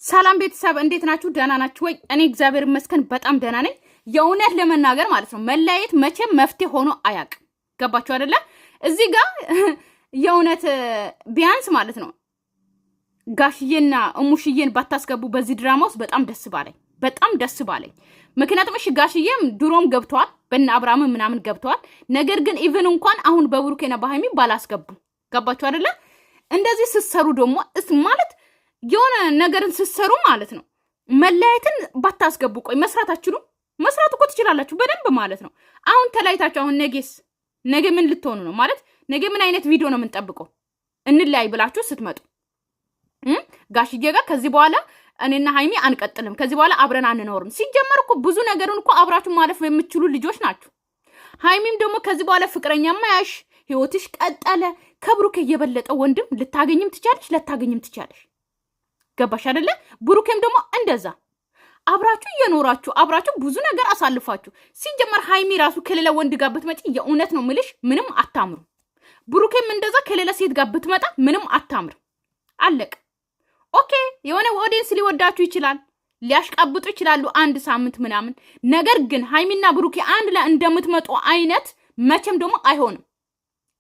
ሰላም ቤተሰብ እንዴት ናችሁ? ደህና ናችሁ ወይ? እኔ እግዚአብሔር ይመስገን በጣም ደህና ነኝ። የእውነት ለመናገር ማለት ነው መለያየት መቼም መፍትሄ ሆኖ አያውቅም። ገባችሁ አይደለ? እዚህ ጋር የእውነት ቢያንስ ማለት ነው ጋሽዬና እሙሽዬን ባታስገቡ በዚህ ድራማ ውስጥ በጣም ደስ ባለኝ። ምክንያቱም እሺ ጋሽዬም ድሮም ገብተዋል፣ በእነ አብርሃም ምናምን ገብተዋል። ነገር ግን ኢቭን እንኳን አሁን በብሩኬና በሃይሚ ባላስገቡ። ገባችሁ አይደለ? እንደዚህ ስትሰሩ ደግሞ ማለት የሆነ ነገርን ስትሰሩ ማለት ነው መለያየትን ባታስገቡ። ቆይ መስራት እኮ ትችላላችሁ በደንብ ማለት ነው። አሁን ተለያይታችሁ አሁን ነገ ምን ልትሆኑ ነው ማለት ነገ ምን አይነት ቪዲዮ ነው የምንጠብቀው? እንለያይ ብላችሁ ስትመጡ ጋሽዬ ጋር ከዚህ በኋላ እኔና ሃይሚ አንቀጥልም፣ ከዚህ በኋላ አብረን አንኖርም። ሲጀመር እኮ ብዙ ነገርን እኮ አብራችሁ ማለፍ የምትችሉ ልጆች ናችሁ። ሃይሚም ደግሞ ከዚህ በኋላ ፍቅረኛ ማያሽ ህይወትሽ ቀጠለ። ከብሩኬ የበለጠ ወንድም ልታገኝም ትቻለሽ፣ ለታገኝም ትቻለሽ። ገባሽ አይደለ? ብሩኬም ደግሞ እንደዛ አብራችሁ እየኖራችሁ አብራችሁ ብዙ ነገር አሳልፋችሁ። ሲጀመር ሃይሚ ራሱ ከሌላ ወንድ ጋር ብትመጪ የእውነት ነው ምልሽ ምንም አታምሩ። ብሩኬም እንደዛ ከሌላ ሴት ጋር ብትመጣ ምንም አታምር። አለቅ ኦኬ። የሆነ ኦዲየንስ ሊወዳችሁ ይችላል፣ ሊያሽቃብጡ ይችላሉ አንድ ሳምንት ምናምን። ነገር ግን ሃይሚና ብሩኬ አንድ ላይ እንደምትመጡ አይነት መቼም ደግሞ አይሆንም።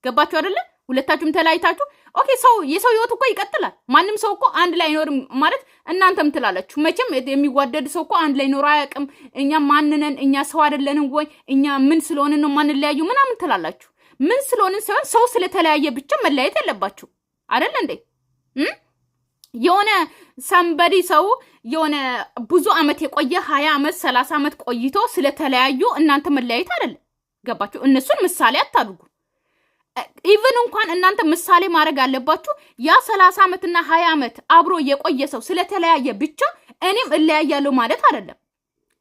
ገባችሁ አይደለ? ሁለታችሁም ተለያይታችሁ ኦኬ። የሰው ህይወት እኮ ይቀጥላል። ማንም ሰው እኮ አንድ ላይ አይኖርም ማለት እናንተም ትላላችሁ። መቼም የሚዋደድ ሰው እኮ አንድ ላይ ኖር አያውቅም። እኛ ማንነን? እኛ ሰው አይደለንም ወይ? እኛ ምን ስለሆንን ነው ማንለያዩ ምናምን ትላላችሁ። ምን ስለሆንን ሳይሆን ሰው ስለተለያየ ብቻ መለያየት የለባችሁ አይደል እንዴ? የሆነ ሰንበዲ ሰው የሆነ ብዙ አመት የቆየ 20 አመት 30 አመት ቆይቶ ስለተለያዩ እናንተ መለያየት አይደለም። ገባችሁ? እነሱን ምሳሌ አታድርጉ። ኢቭን እንኳን እናንተ ምሳሌ ማድረግ አለባችሁ። ያ 30 አመትና 20 አመት አብሮ የቆየ ሰው ስለተለያየ ብቻ እኔም እለያያለሁ ማለት አይደለም።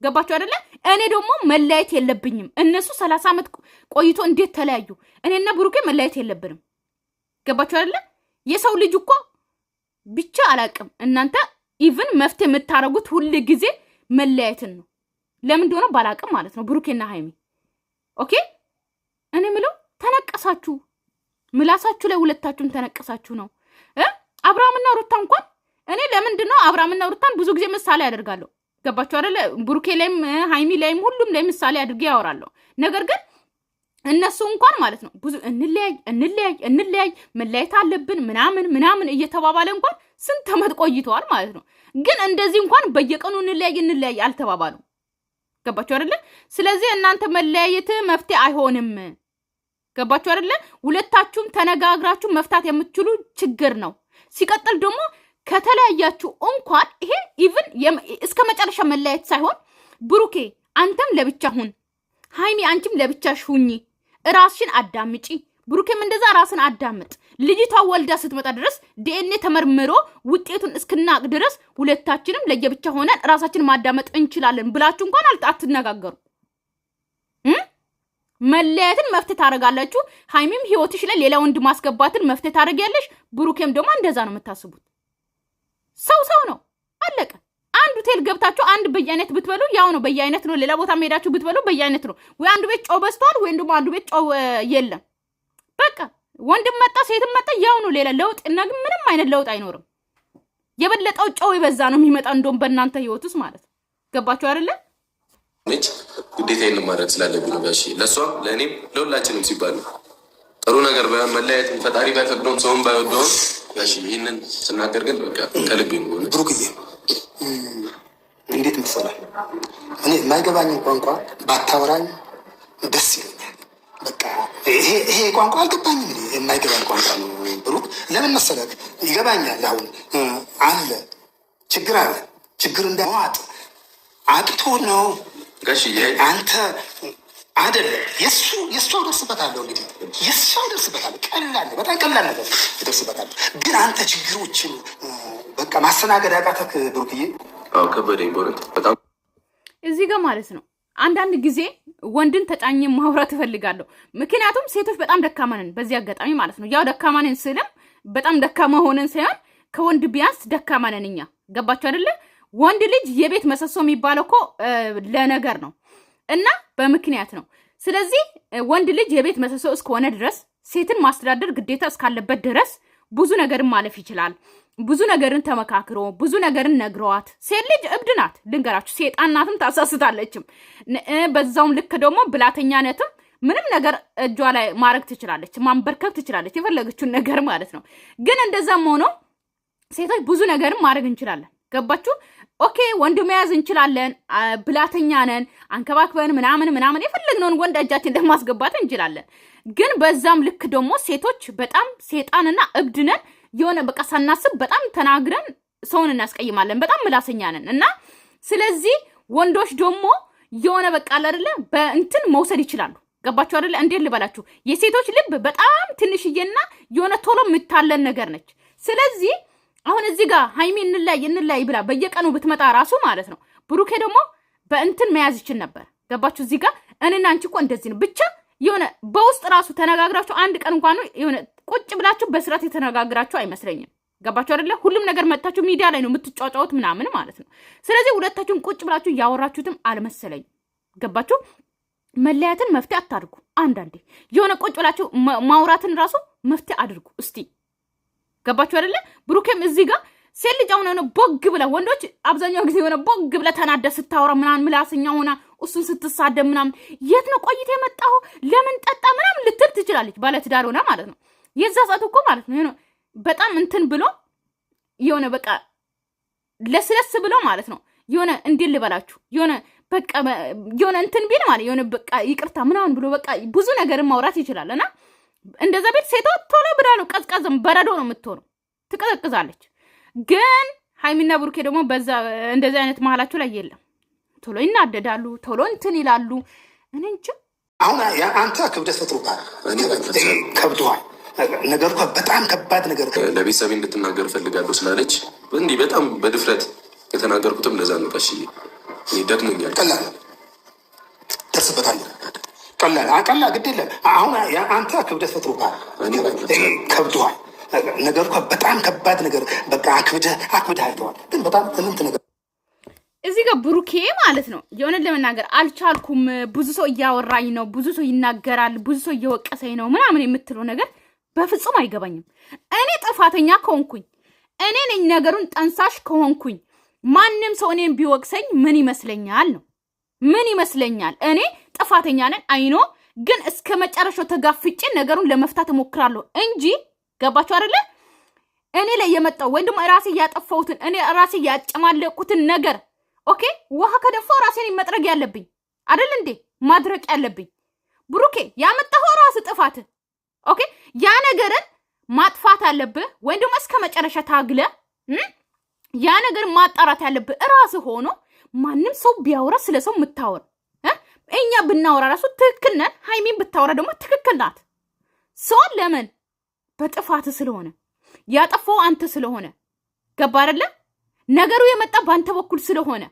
ገባችሁ አይደለ? እኔ ደግሞ መለያየት የለብኝም። እነሱ 30 አመት ቆይቶ እንዴት ተለያዩ? እኔና ብሩኬ መለያየት የለብንም። ገባችሁ አይደለ? የሰው ልጅ እኮ ብቻ አላቅም። እናንተ ኢቭን መፍትሄ የምታረጉት ሁሉ ጊዜ መለያየትን ነው። ለምን እንደሆነ ባላቅም ማለት ነው። ብሩኬና ሃይሚ ኦኬ። እኔ ምለው ተነቀሳችሁ፣ ምላሳችሁ ላይ ሁለታችሁም ተነቀሳችሁ ነው። አብርሃምና ሩታ እንኳን እኔ ለምንድነው አብርሃምና ሩታን ብዙ ጊዜ ምሳሌ ያደርጋለሁ። ገባችሁ አይደለ? ብሩኬ ላይም ሃይሚ ላይም ሁሉም ላይ ምሳሌ አድርጌ ያወራለሁ። ነገር ግን እነሱ እንኳን ማለት ነው ብዙ እንለያይ መለያየት አለብን ምናምን እየተባባለ እንኳን ስንት አመት ቆይተዋል ማለት ነው። ግን እንደዚህ እንኳን በየቀኑ እንለያይ አልተባባሉ። ገባችሁ አይደለ? ስለዚህ እናንተ መለያየት መፍትሄ አይሆንም። ገባችሁ አይደለ? ሁለታችሁም ተነጋግራችሁ መፍታት የምትችሉ ችግር ነው። ሲቀጥል ደግሞ ከተለያያችሁ እንኳን ይሄ ኢቭን እስከ መጨረሻ መለያየት ሳይሆን ብሩኬ አንተም ለብቻ ሁን፣ ሃይሚ አንቺም ለብቻሽ ሁኚ፣ ራስሽን አዳምጪ። ብሩኬም እንደዛ ራስን አዳምጥ። ልጅቷ ወልዳ ስትመጣ ድረስ ዲኤንኤ ተመርምሮ ውጤቱን እስክናቅ ድረስ ሁለታችንም ለየብቻ ሆነን ራሳችን ማዳመጥ እንችላለን ብላችሁ እንኳን አትነጋገሩ። መለያየትን መፍትሄ ታደርጋላችሁ። ሃይሚም ህይወትሽ ላይ ሌላ ወንድ ማስገባትን መፍትሄ ታደርጊያለሽ። ብሩኬም ደግሞ እንደዛ ነው የምታስቡት። ሰው ነው አለቀ። አንድ ሆቴል ገብታችሁ አንድ በየአይነት ብትበሉ ያው ነው፣ በየአይነት ነው። ሌላ ቦታ ሄዳችሁ ብትበሉ በየአይነት ነው። ወይ አንዱ ቤት ጨው በዝቷል ወይም ደግሞ አንዱ ቤት ጨው የለም። በቃ ወንድም መጣ ሴትም መጣ ያው ነው። ሌላ ለውጥ እና ምንም አይነት ለውጥ አይኖርም። የበለጠው ጨው ይበዛ ነው የሚመጣ እንደውም በእናንተ ህይወት ውስጥ ማለት ነው። ገባችሁ አይደለ? ነጭ ግዴታ ይሄን ማድረግ ስላለብኝ ነው። ጋሺ ለሷም ለእኔም ለሁላችንም ሲባል ጥሩ ነገር በመለያየት ፈጣሪ ባይፈቅደውም ሰውን ባይወደውም ጋሺ ይህንን ስናገር ግን በቃ ከልቤ ነው። ብሩክዬ እንዴት ምትሰራል? እኔ የማይገባኝ ቋንቋ ባታወራኝ ደስ ይለኛል። በቃ ይሄ ቋንቋ አልገባኝም። የማይገባኝ ቋንቋ ነው ብሩክ። ለምን መሰለህ? ይገባኛል። አሁን አለ ችግር አለ። ችግር እንደማዋጥ አጥቶ ነው ጋሽዬ አንተ አይደለም የሱ ደርስበታለሁ። እንግዲህ የሱ ደርስበታለሁ። ቀላል በጣም ቀላል ነገር ደርስበታለሁ። ግን አንተ ችግሮችን በቃ ማስተናገድ ያቃተክ ብሩክዬ። አዎ ከበደኝ በእውነት በጣም እዚህ ጋር ማለት ነው። አንዳንድ ጊዜ ወንድን ተጫኝ ማውራት እፈልጋለሁ። ምክንያቱም ሴቶች በጣም ደካማ ነን በዚህ አጋጣሚ ማለት ነው። ያው ደካማ ነን ስልም በጣም ደካማ ሆነን ሳይሆን ከወንድ ቢያንስ ደካማ ነን እኛ። ገባችሁ አይደለ? ወንድ ልጅ የቤት መሰሶ የሚባለው እኮ ለነገር ነው እና በምክንያት ነው። ስለዚህ ወንድ ልጅ የቤት መሰሶ እስከሆነ ድረስ ሴትን ማስተዳደር ግዴታ እስካለበት ድረስ ብዙ ነገርን ማለፍ ይችላል። ብዙ ነገርን ተመካክሮ ብዙ ነገርን ነግረዋት። ሴት ልጅ እብድ ናት ልንገራችሁ፣ ሴጣን ናትም ታሳስታለችም። በዛውም ልክ ደግሞ ብላተኛነትም ምንም ነገር እጇ ላይ ማድረግ ትችላለች፣ ማንበርከክ ትችላለች፣ የፈለገችውን ነገር ማለት ነው። ግን እንደዛም ሆኖ ሴቶች ብዙ ነገርን ማድረግ እንችላለን። ገባችሁ? ኦኬ ወንድ መያዝ እንችላለን፣ ብላተኛ ነን፣ አንከባክበን ምናምን የፈለግነውን ወንድ እጃችን እንደማስገባት እንችላለን። ግን በዛም ልክ ደግሞ ሴቶች በጣም ሴጣንና እብድ ነን። የሆነ በቃ ሳናስብ በጣም ተናግረን ሰውን እናስቀይማለን፣ በጣም ምላሰኛ ነን። እና ስለዚህ ወንዶች ደግሞ የሆነ በቃ አይደለ በእንትን መውሰድ ይችላሉ። ገባችሁ አይደለ? እንዴት ልበላችሁ፣ የሴቶች ልብ በጣም ትንሽዬና የሆነ ቶሎ የምታለን ነገር ነች። ስለዚህ አሁን እዚህ ጋር ሃይሚ እንላይ ብላ በየቀኑ ብትመጣ ራሱ ማለት ነው ብሩኬ ደግሞ በእንትን መያዝ ይችል ነበር። ገባችሁ? እዚህ ጋር እኔና አንቺ እኮ እንደዚህ ነው ብቻ የሆነ በውስጥ ራሱ ተነጋግራችሁ አንድ ቀን እንኳን የሆነ ቁጭ ብላችሁ በስርዓት የተነጋግራችሁ አይመስለኝም። ገባችሁ አይደለ? ሁሉም ነገር መጥታችሁ ሚዲያ ላይ ነው የምትጫጫውት ምናምን ማለት ነው። ስለዚህ ሁለታችሁን ቁጭ ብላችሁ ያወራችሁትም አልመሰለኝም። ገባችሁ? መለያትን መፍትሄ አታድርጉ። አንዳንዴ የሆነ ቁጭ ብላችሁ ማውራትን ራሱ መፍትሄ አድርጉ እስቲ። ገባችሁ አይደለ? ብሩኬም እዚህ ጋር ሴት ልጅ አሁን የሆነ ቦግ ብላ ወንዶች አብዛኛው ጊዜ የሆነ ቦግ ብላ ተናደ ስታወራ ምናምን ምላስኛ ሆና እሱን ስትሳደብ ምናምን የት ነው ቆይተ የመጣው ለምን ጠጣ ምናምን ልትል ትችላለች፣ ባለትዳር ሆና ማለት ነው። የዛ ሰዓት እኮ ማለት ነው የሆነ በጣም እንትን ብሎ የሆነ በቃ ለስለስ ብሎ ማለት ነው የሆነ እንዴት ልበላችሁ የሆነ በቃ የሆነ እንትን ቢል ማለት የሆነ በቃ ይቅርታ ምናምን ብሎ በቃ ብዙ ነገር ማውራት ይችላል። እና እንደዛ ቤት ሴቷ ቶሎ ብላ ነው ቀዝቃዝም በረዶ ነው የምትሆነው፣ ትቀዘቅዛለች። ግን ሃይሚና ብሩኬ ደግሞ በዛ እንደዚህ አይነት መሀላቸው ላይ የለም። ቶሎ ይናደዳሉ፣ ቶሎ እንትን ይላሉ። እኔ እንጂ አሁን አንተ ክብደት ፈጥሮታል፣ ከብዷል ነገሩ በጣም ከባድ ነገር። ለቤተሰቤ እንድትናገር እፈልጋለሁ ስላለች እንዲህ በጣም በድፍረት የተናገርኩትም ለዛ ነው። ቀሽ ደክሞኛል። ቀላል ደርስበታል። ቀላል ግድ የለም። አሁን አንተ ክብደት ፈጥሮታል፣ ከብዷል ነገሩ በጣም ከባድ ነገር። በቃ አክብደህ አይተዋል። ግን በጣም ትንንት ነገር እዚህ ጋር ብሩኬ ማለት ነው የሆነን ለመናገር አልቻልኩም። ብዙ ሰው እያወራኝ ነው፣ ብዙ ሰው ይናገራል፣ ብዙ ሰው እየወቀሰኝ ነው ምናምን የምትለው ነገር በፍጹም አይገባኝም። እኔ ጥፋተኛ ከሆንኩኝ እኔ ነኝ ነገሩን ጠንሳሽ ከሆንኩኝ ማንም ሰው እኔን ቢወቅሰኝ ምን ይመስለኛል ነው? ምን ይመስለኛል? እኔ ጥፋተኛ ነኝ አይኖ፣ ግን እስከ መጨረሻው ተጋፍጬ ነገሩን ለመፍታት እሞክራለሁ እንጂ ገባችሁ አይደለ? እኔ ላይ የመጣው ወይ ደግሞ ራሴ ያጠፋሁትን እኔ ራሴ ያጨማለቁትን ነገር ኦኬ፣ ውሃ ከደፋው ራሴን መጥረግ ያለብኝ አይደል እንዴ? ማድረቅ ያለብኝ ብሩኬ፣ ያመጣው ራስ ጥፋት ኦኬ፣ ያ ነገርን ማጥፋት አለብህ ወይ ደግሞ እስከ መጨረሻ ታግለ ያ ነገር ማጣራት ያለብህ ራስ ሆኖ ማንም ሰው ቢያወራ ስለ ሰው የምታወራ እኛ ብናወራ ራሱ ትክክል ነን። ሃይሚን ብታወራ ደግሞ ትክክል ናት። ሰው ለምን በጥፋት ስለሆነ ያጠፋው አንተ ስለሆነ ገባ አይደለ? ነገሩ የመጣ በአንተ በኩል ስለሆነ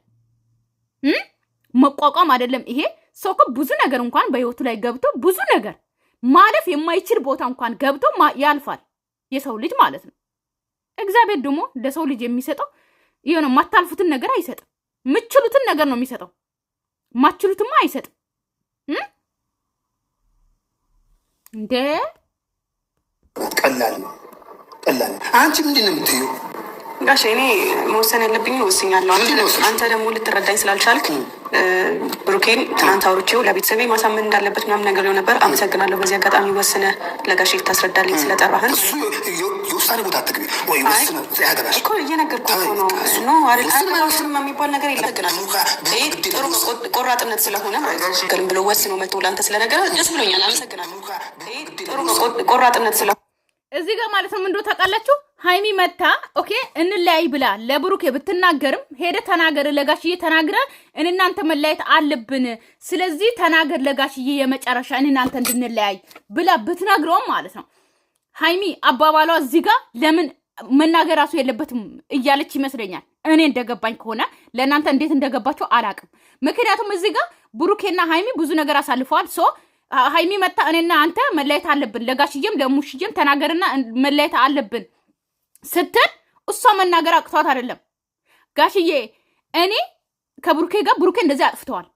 መቋቋም አይደለም። ይሄ ሰው እኮ ብዙ ነገር እንኳን በህይወቱ ላይ ገብቶ ብዙ ነገር ማለፍ የማይችል ቦታ እንኳን ገብቶ ያልፋል የሰው ልጅ ማለት ነው። እግዚአብሔር ደግሞ ለሰው ልጅ የሚሰጠው የሆነ ማታልፉትን ነገር አይሰጥም፣ ምችሉትን ነገር ነው የሚሰጠው። ማችሉትማ አይሰጥም እንዴ። ቀላል አንቺ ምንድን ነው የምትይው? ጋሼ እኔ መወሰን ያለብኝ ወስኛለሁ። አንተ ደግሞ ልትረዳኝ ስላልቻልክ ብሩኬን ትናንት አውርቼው ለቤተሰቤ ማሳመን እንዳለበት ምናምን ነገር ሊሆን ነበር። አመሰግናለሁ። በዚህ አጋጣሚ ወስነህ ለጋሼ ልታስረዳልኝ ስለጠራህን። የውሳኔ ቦታ አትግቢ ወይ ወስነ ያገባሽ እኮ እየነገርኩህ እኮ ነው። ኖ አይደለም የሚባል ነገር ይለግናል። ጥሩ ቆራጥነት ስለሆነ ግን ብሎ ወስኖ መጥቶ ለአንተ ስለነገር ደስ ብሎኛል። አመሰግናለሁ። ጥሩ ቆራጥነት ስለሆነ እዚህ ጋር ማለት ነው ምንድነው ታውቃላችሁ? ሃይሚ መታ ኦኬ እንለያይ ብላ ለብሩኬ ብትናገርም ሄደ ተናገር ለጋሽዬ ተናግረ እናንተ መለያየት አለብን፣ ስለዚህ ተናገር ለጋሽዬ የመጨረሻ እናንተ እንድንለያይ ብላ ብትናግረውም ማለት ነው ሃይሚ አባባሏ እዚህ ጋር ለምን መናገር ራሱ የለበትም እያለች ይመስለኛል። እኔ እንደገባኝ ከሆነ ለእናንተ እንዴት እንደገባችሁ አላቅም። ምክንያቱም እዚህ ጋር ብሩኬና ሃይሚ ብዙ ነገር አሳልፈዋል። ሶ ሃይሚ መታ እኔና አንተ መለያየት አለብን ለጋሽዬም ለሙሽዬም ተናገርና መለያየት አለብን ስትል እሷ መናገር አቅቷት አይደለም። ጋሽዬ እኔ ከብሩኬ ጋር ብሩኬ እንደዚህ አጥፍተዋል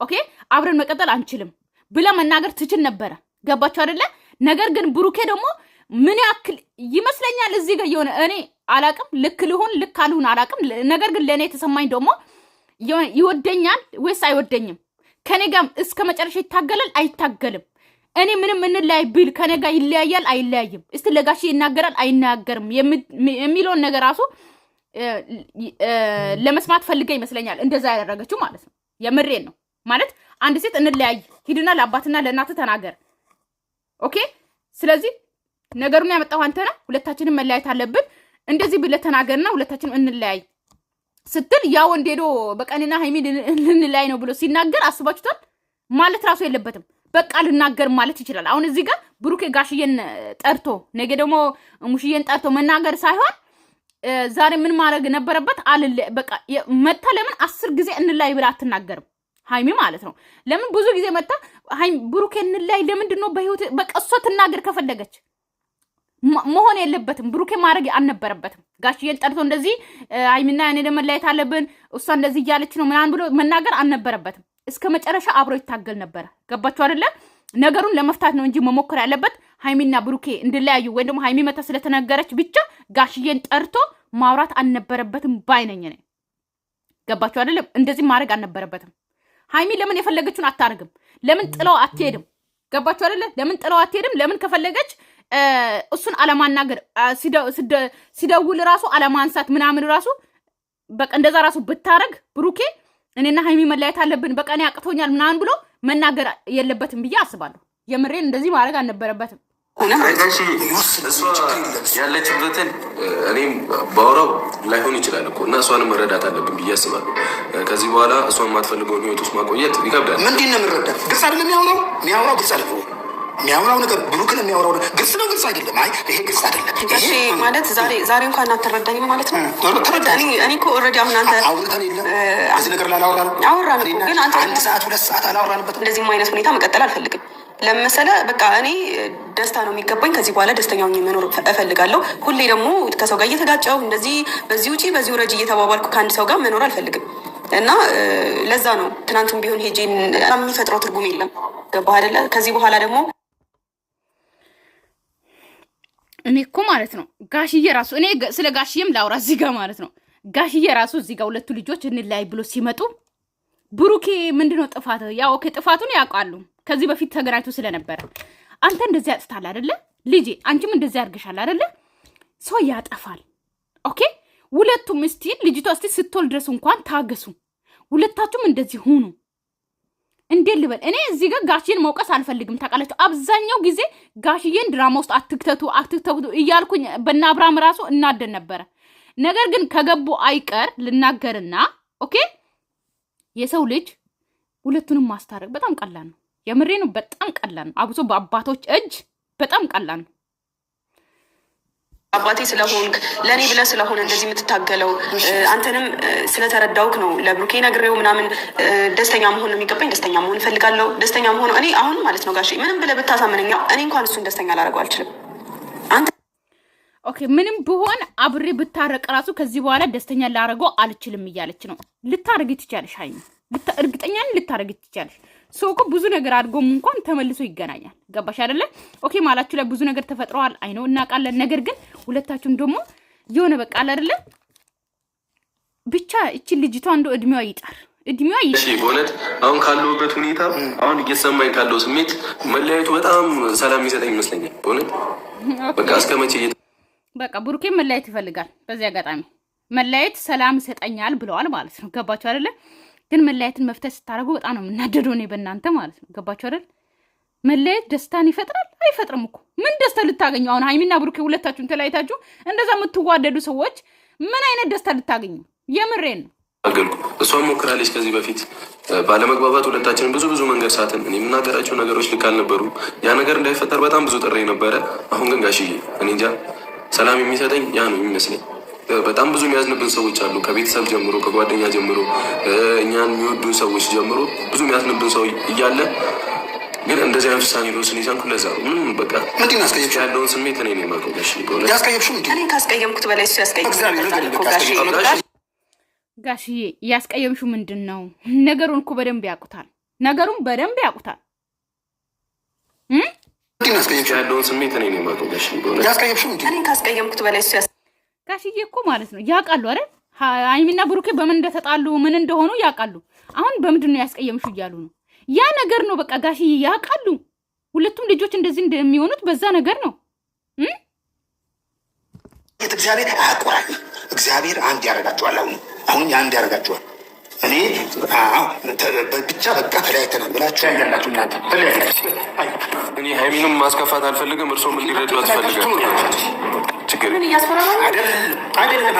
ኦኬ አብረን መቀጠል አንችልም ብላ መናገር ትችል ነበረ። ገባችሁ አይደለ? ነገር ግን ብሩኬ ደግሞ ምን ያክል ይመስለኛል እዚህ ጋር የሆነ እኔ አላቅም፣ ልክ አልሁን አላቅም። ነገር ግን ለእኔ የተሰማኝ ደግሞ ይወደኛል ወይስ አይወደኝም? ከኔ ጋር እስከ መጨረሻ ይታገላል አይታገልም? እኔ ምንም እንለያይ ቢል ከኔ ጋር ይለያያል አይለያይም? እስቲ ለጋሽ ይናገራል አይናገርም የሚለውን ነገር ራሱ ለመስማት ፈልገ ይመስለኛል እንደዛ ያደረገችው ማለት ነው። የምሬን ነው ማለት አንድ ሴት እንለያይ ሂድና ለአባትና ለእናት ተናገር። ኦኬ ስለዚህ ነገሩን ያመጣው አንተ ነህ፣ ሁለታችንም መለያየት አለብን እንደዚህ ብለህ ተናገርና ሁለታችንም እንለያይ ስትል ያ ወንድ ሄዶ በቀንና ሃይሚ ልንለያይ ነው ብሎ ሲናገር አስባችሁታል? ማለት ራሱ የለበትም። በቃ ልናገር ማለት ይችላል። አሁን እዚህ ጋር ብሩኬ ጋሽዬን ጠርቶ ነገ ደግሞ ሙሽዬን ጠርቶ መናገር ሳይሆን ዛሬ ምን ማድረግ ነበረበት? በቃ መታ ለምን 10 ጊዜ እንለያይ ብላ አትናገርም? ሃይሚ ማለት ነው። ለምን ብዙ ጊዜ መታ ሃይሚ ብሩኬ እንለያይ ለምንድን ነው በህይወት በቃ እሷ ትናገር ከፈለገች መሆን የለበትም። ብሩኬ ማድረግ አልነበረበትም። ጋሽዬን ጠርቶ እንደዚህ ሃይሚና እኔ ለመለያየት አለብን እሷ እንደዚህ እያለች ነው ምናምን ብሎ መናገር አልነበረበትም። እስከ መጨረሻ አብሮ ይታገል ነበር። ገባችሁ አይደለ? ነገሩን ለመፍታት ነው እንጂ መሞከር ያለበት ሃይሚና ብሩኬ እንድለያዩ ወይ ደግሞ ሃይሚ መታ ስለተነገረች ብቻ ጋሽዬን ጠርቶ ማውራት አልነበረበትም ባይነኝ ነኝ። ገባችሁ አይደለ? እንደዚህ ማድረግ አልነበረበትም። ሃይሚ ለምን የፈለገችውን አታርግም? ለምን ጥለው አትሄድም? ገባችሁ አይደለ? ለምን ጥለው አትሄድም? ለምን ከፈለገች እሱን አለማናገር ሲደውል ራሱ አለማንሳት ምናምን ራሱ በቃ እንደዛ ራሱ ብታረግ ብሩኬ እኔና ሃይሚ መለያየት አለብን በቃ እኔ አቅቶኛል ምናምን ብሎ መናገር የለበትም ብዬ አስባለሁ። የምሬን እንደዚህ ማድረግ አልነበረበትም። ያለችበትን እኔም ባወራው ላይሆን ይችላል እኮ እና እሷንም መረዳት አለብን ብዬ አስባለሁ። ከዚህ በኋላ እሷን የማትፈልገውን ህይወት ውስጥ ማቆየት ይከብዳል። ምንድን ነው የምንረዳ? ግልጽ አይደለም የሚያወራው ግልጽ አይደለም የሚያወራው ነገር ብሩክን የሚያወራው ነገር ግልጽ ነው ግልጽ አይደለም? አይ ይሄ ግልጽ አይደለም። እሺ ማለት ዛሬ እንኳን አትረዳኝም ማለት ነው። ተረዳኝ። እኔ እኮ ኦልሬዲ አሁን አንተ አውርተን የለም እዚህ ነገር ላይ አወራን እኮ ግን አንተ 1 ሰዓት 2 ሰዓት አላወራንበትም። እንደዚህም አይነት ሁኔታ መቀጠል አልፈልግም። ለመሰለ በቃ እኔ ደስታ ነው የሚገባኝ። ከዚህ በኋላ ደስተኛ ሆኜ መኖር እፈልጋለሁ። ሁሌ ደግሞ ከሰው ጋር እየተጋጨሁ እንደዚህ በዚህ ውጪ በዚህ ውረጅ እየተባባልኩ ከአንድ ሰው ጋር መኖር አልፈልግም እና ለዛ ነው ትናንቱም ቢሆን ሄጄን የሚፈጥረው ትርጉም የለም። ገባህ አይደለ? ከዚህ በኋላ ደግሞ እኔ እኮ ማለት ነው ጋሽዬ ራሱ እኔ ስለ ጋሽዬም ላውራ እዚህ ጋር ማለት ነው። ጋሽዬ ራሱ እዚህ ጋር ሁለቱ ልጆች እንለያይ ብሎ ሲመጡ ብሩኬ ምንድነው ጥፋት? ያው ኦኬ ጥፋቱን ያውቃሉ። ከዚህ በፊት ተገናኝቶ ስለነበረ አንተ እንደዚህ ያጥታል አይደለ ልጄ፣ አንቺም እንደዚህ አድርገሻል አይደለ? ሰው ያጠፋል። ኦኬ ሁለቱም እስቲ ልጅቷ እስቲ ስትወልድ ድረስ እንኳን ታገሱ። ሁለታችሁም እንደዚህ ሁኑ። እንዴት ልበል? እኔ እዚህ ጋር ጋሽዬን መውቀስ አልፈልግም። ታውቃላችሁ አብዛኛው ጊዜ ጋሽዬን ድራማ ውስጥ አትክተቱ እያልኩኝ በእነ አብርሃም ራሱ እናደን ነበረ። ነገር ግን ከገቡ አይቀር ልናገርና ኦኬ የሰው ልጅ ሁለቱንም ማስታረቅ በጣም ቀላል ነው። የምሬ ነው፣ በጣም ቀላል ነው። አብሶ በአባቶች እጅ በጣም ቀላል ነው። አባቴ ስለሆንክ ለእኔ ብለህ ስለሆነ እንደዚህ የምትታገለው አንተንም ስለተረዳውክ ነው። ለብሩኬ ነግሬው ምናምን ደስተኛ መሆን ነው የሚገባኝ። ደስተኛ መሆን እፈልጋለሁ። ደስተኛ መሆን እኔ አሁን ማለት ነው ጋሼ ምንም ብለህ ብታሳምነኛ እኔ እንኳን እሱን ደስተኛ ላደርገው አልችልም። ኦኬ ምንም ብሆን አብሬ ብታረቅ ራሱ ከዚህ በኋላ ደስተኛ ላደርገው አልችልም እያለች ነው። ልታረግ ትችያለሽ ሃይሚ፣ እርግጠኛ ነኝ ልታረግ ትችያለሽ። ሰው እኮ ብዙ ነገር አድርጎም እንኳን ተመልሶ ይገናኛል። ገባሽ አይደለ? ኦኬ ማላችሁ ላይ ብዙ ነገር ተፈጥሯል። አይ ነው እናውቃለን። ነገር ግን ሁለታችሁም ደግሞ የሆነ በቃ አይደለ ብቻ እቺ ልጅቷ እንደው እድሜዋ ይጣር እሺ በእውነት አሁን ካለሁበት ሁኔታ አሁን እየሰማኝ ካለው ስሜት መለያየቱ በጣም ሰላም ይሰጠኝ ይመስለኛል። በእውነት በቃ እስከመቼ በቃ ብሩኬ መለያየት ይፈልጋል። በዚህ አጋጣሚ መለያየት ሰላም ይሰጠኛል ብለዋል ማለት ነው። ገባችሁ አይደለ? ግን መለያየትን መፍታት ስታደርጉ በጣም ነው የምናደደው እኔ በእናንተ ማለት ነው። ገባችሁ አይደል? መለያየት ደስታን ይፈጥራል አይፈጥርም እኮ። ምን ደስታ ልታገኙ? አሁን ሃይሚና ብሩኬ ሁለታችሁን ተለያይታችሁ እንደዛ የምትዋደዱ ሰዎች ምን አይነት ደስታ ልታገኙ? የምሬን ነው። አገልኩ እሷም ሞክራለች ከዚህ በፊት ባለመግባባት ሁለታችንን ብዙ መንገድ ሳትን። እኔ የምናገራቸው ነገሮች ልክ አልነበሩ። ያ ነገር እንዳይፈጠር በጣም ብዙ ጥሬ ነበረ። አሁን ግን ጋሽዬ እኔ እንጃ ሰላም የሚሰጠኝ ያ ነው የሚመስለኝ። በጣም ብዙ የሚያዝንብን ሰዎች አሉ፣ ከቤተሰብ ጀምሮ ከጓደኛ ጀምሮ እኛን የሚወዱን ሰዎች ጀምሮ ብዙ የሚያዝንብን ሰው እያለ ግን እንደዚህ አይነት ውሳኔ ልወስን ይዘንኩ። ለዛ ነው ምንም በቃ ምንድን ያስቀየምሽ? ያለውን ስሜት እኔ ነው የማውቀው። ያስቀየምሽው ምንድን እኔ ካስቀየምኩት በላይ እሱ ጋሽዬ ያስቀየምሽው ምንድን ነው? ነገሩን እኮ በደንብ ያውቁታል። ነገሩን በደንብ ያውቁታል። ያለውን ስሜት እኔ ነው የማውቀው። ጋሽ ያስቀየምሽው እንዴ? እኔን ካስቀየምኩት በላይ እሱ ጋሽዬ እኮ ማለት ነው ያውቃሉ አይደል? ሀይሚና ብሩኬ በምን እንደተጣሉ ምን እንደሆኑ ያውቃሉ። አሁን በምንድን ነው ያስቀየምሽው እያሉ ነው። ያ ነገር ነው በቃ ጋሽዬ ያውቃሉ። ሁለቱም ልጆች እንደዚህ እንደሚሆኑት በዛ ነገር ነው። እግዚአብሔር አያቆራኝ። እግዚአብሔር አንድ ያደርጋቸዋል። አሁን አንድ ያደርጋቸዋል። እኔ ብቻ በቃ ተለያይተናል ብላችሁ ያላችሁ እናንተ ተለያይታችሁ። እኔ ሀይሚንም ማስከፋት አልፈልግም፣ እርሶም እንዲረዱ አትፈልግም። ችግር አይደለም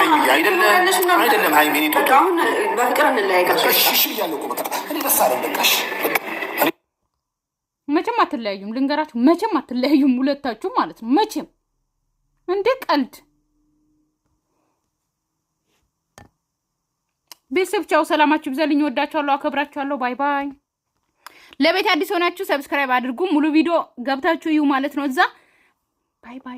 ሀይሚ አሁን በፍቅር እንለያይጋቸው እያለ በቃ እኔ ደስ አለኝ። በቃሽ መቼም አትለያዩም። ልንገራችሁ፣ መቼም አትለያዩም ሁለታችሁ ማለት ነው። መቼም እንደ ቀልድ ቤተሰብ ቻው፣ ሰላማችሁ ይብዛልኝ። ወዳችኋለሁ፣ አከብራችኋለሁ። ባይ ባይ። ለቤት አዲስ ሆናችሁ ሰብስክራይብ አድርጉ። ሙሉ ቪዲዮ ገብታችሁ እዩ ማለት ነው እዛ። ባይ ባይ።